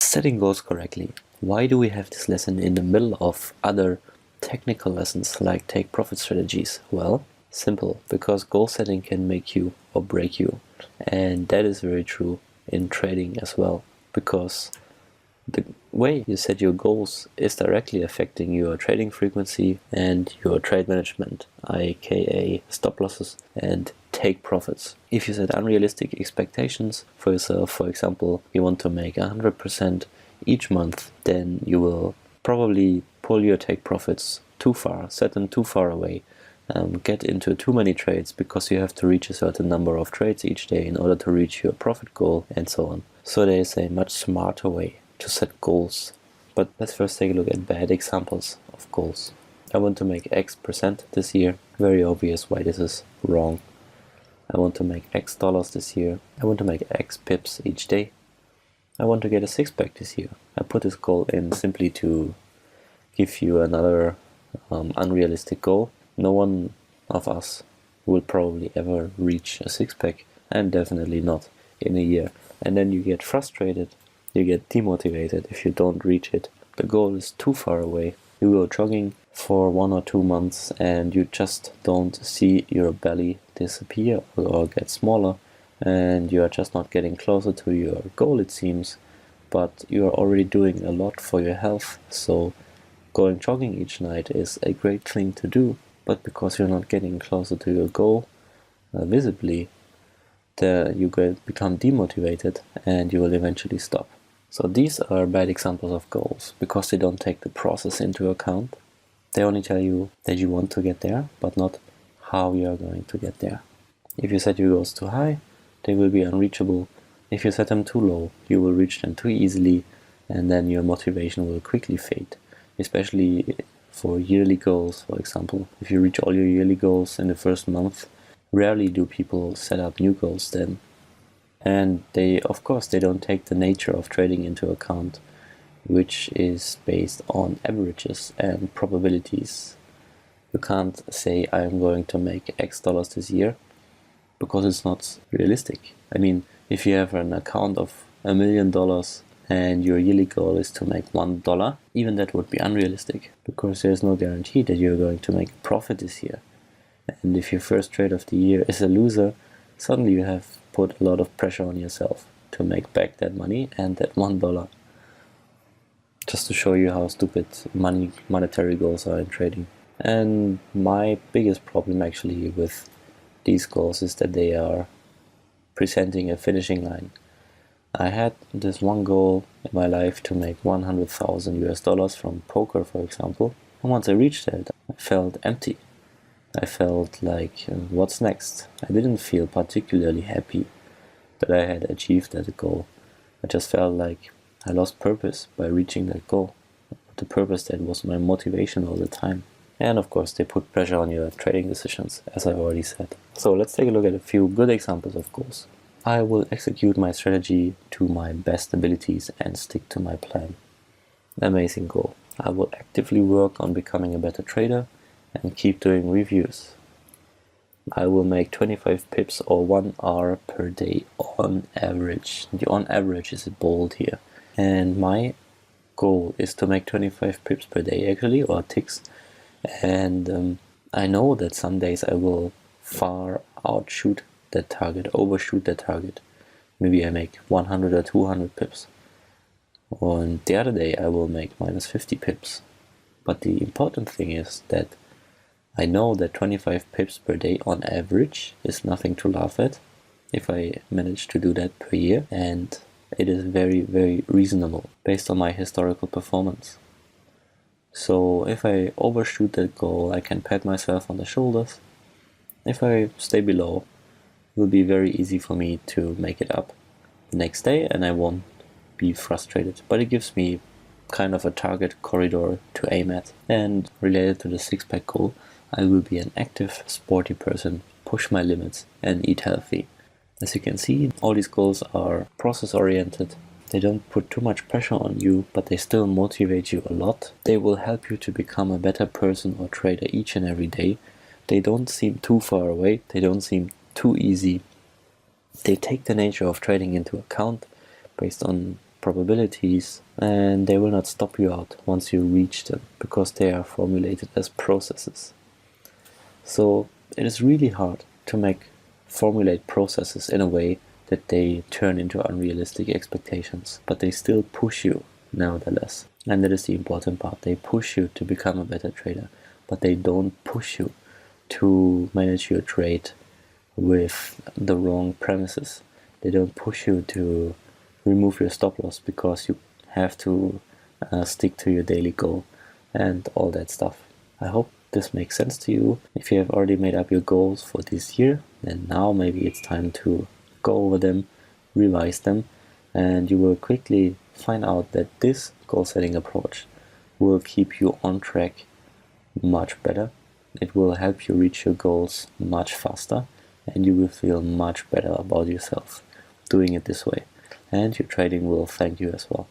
Setting goals correctly. Why do we have this lesson in the middle of other technical lessons like take profit strategies? Well, simple, because goal setting can make you or break you. And that is very true in trading as well, because the way you set your goals is directly affecting your trading frequency and your trade management, aka stop losses and take profits. If you set unrealistic expectations for yourself, for example, you want to make 100% each month, then you will probably pull your take profits too far, set them too far away, get into too many trades because you have to reach a certain number of trades each day in order to reach your profit goal and so on. So there is a much smarter way to set goals. But let's first take a look at bad examples of goals. I want to make X% this year. Very obvious why this is wrong. I want to make X dollars this year. I want to make X pips each day. I want to get a six-pack this year. I put this goal in simply to give you another unrealistic goal. No one of us will probably ever reach a six-pack, and definitely not in a year. And then you get frustrated, you get demotivated if you don't reach it. The goal is too far away. You go jogging for 1 or 2 months and you just don't see your belly disappear or get smaller, and you are just not getting closer to your goal, it seems, but you are already doing a lot for your health. So going jogging each night is a great thing to do, but because you're not getting closer to your goal visibly, you become demotivated and you will eventually stop. So these are bad examples of goals because they don't take the process into account. They only tell you that you want to get there, but not how you are going to get there. If you set your goals too high, they will be unreachable. If you set them too low, you will reach them too easily, and then your motivation will quickly fade, especially for yearly goals, for example. If you reach all your yearly goals in the first month, rarely do people set up new goals then. And of course, they don't take the nature of trading into account, which is based on averages and probabilities. You can't say I am going to make X dollars this year because it's not realistic. I mean, if you have an account of $1 million and your yearly goal is to make $1, even that would be unrealistic because there's no guarantee that you're going to make a profit this year. And if your first trade of the year is a loser, suddenly you have put a lot of pressure on yourself to make back that money and that $1. Just to show you how stupid monetary goals are in trading. And my biggest problem actually with these goals is that they are presenting a finishing line. I had this one goal in my life to make 100,000 US dollars from poker, for example. And once I reached that, I felt empty. I felt like, what's next? I didn't feel particularly happy that I had achieved that goal. I just felt like I lost purpose by reaching that goal. The purpose that was my motivation all the time. And of course, they put pressure on your trading decisions, as I already said. So let's take a look at a few good examples of goals. I will execute my strategy to my best abilities and stick to my plan. Amazing goal. I will actively work on becoming a better trader and keep doing reviews. I will make 25 pips or 1 hour per day on average. The on average is bold here. And my goal is to make 25 pips per day actually, or ticks. And I know that some days I will far outshoot that target, overshoot that target. Maybe I make 100 or 200 pips. On the other day I will make minus 50 pips. But the important thing is that I know that 25 pips per day on average is nothing to laugh at if I manage to do that per year, and it is very, very reasonable based on my historical performance. So if I overshoot that goal, I can pat myself on the shoulders. If I stay below, it will be very easy for me to make it up the next day and I won't be frustrated. But it gives me kind of a target corridor to aim at. And related to the six-pack goal, I will be an active, sporty person, push my limits, and eat healthy. As you can see, all these goals are process-oriented. They don't put too much pressure on you, but they still motivate you a lot. They will help you to become a better person or trader each and every day, They don't seem too far away, they don't seem too easy. They take the nature of trading into account based on probabilities, and they will not stop you out once you reach them, because they are formulated as processes. So it is really hard to formulate processes in a way that they turn into unrealistic expectations, but they still push you nevertheless. And that is the important part. They push you to become a better trader, but they don't push you to manage your trade with the wrong premises. They don't push you to remove your stop loss because you have to stick to your daily goal and all that stuff. I hope this makes sense to you. If you have already made up your goals for this year, then now maybe it's time to go over them, revise them, and you will quickly find out that this goal setting approach will keep you on track much better. It will help you reach your goals much faster, and you will feel much better about yourself doing it this way. And your trading will thank you as well.